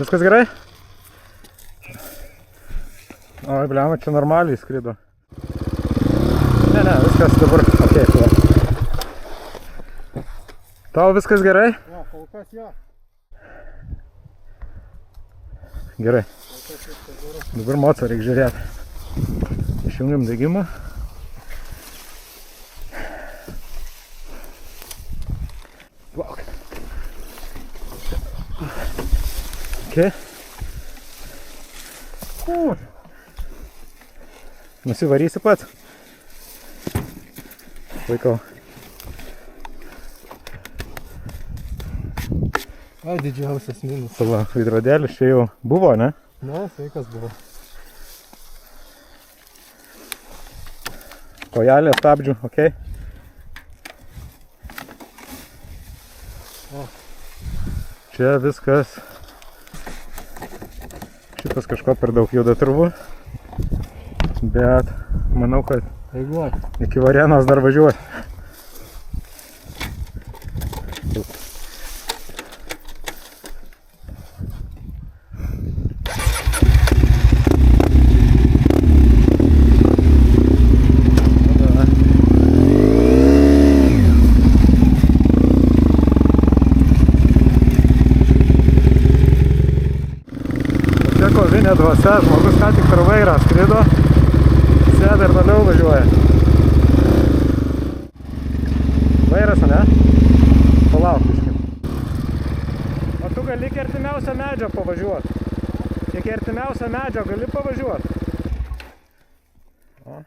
Viskas gerai? Oi, bliama, čia normaliai skrido. Ne, viskas dabar okei. Tau viskas gerai? Jo, kol kas jo. Gerai. Dabar moco reikia žiūrėti. Išjungiam degimą. Plauk. Okay. Nusivarysi pats. Laikau. Ai, didžiausias minus. Savo veidrodėlis čia jau buvo, ne? Na, sveikas buvo. Kojelė stabdžių, okei. O. Čia viskas. Šitas kažko per daug juda turbūt. Bet manau, kad iki Varėnos dar važiuoti. Čia kovinė dvasia, žmogus ką tik per vairą skrido, sėda ir toliau važiuoja. Vairas, ne? Palauk biškį. O tu gali iki artimiausio medžio pavažiuoti. Iki artimiausio medžio gali pavažiuoti. O.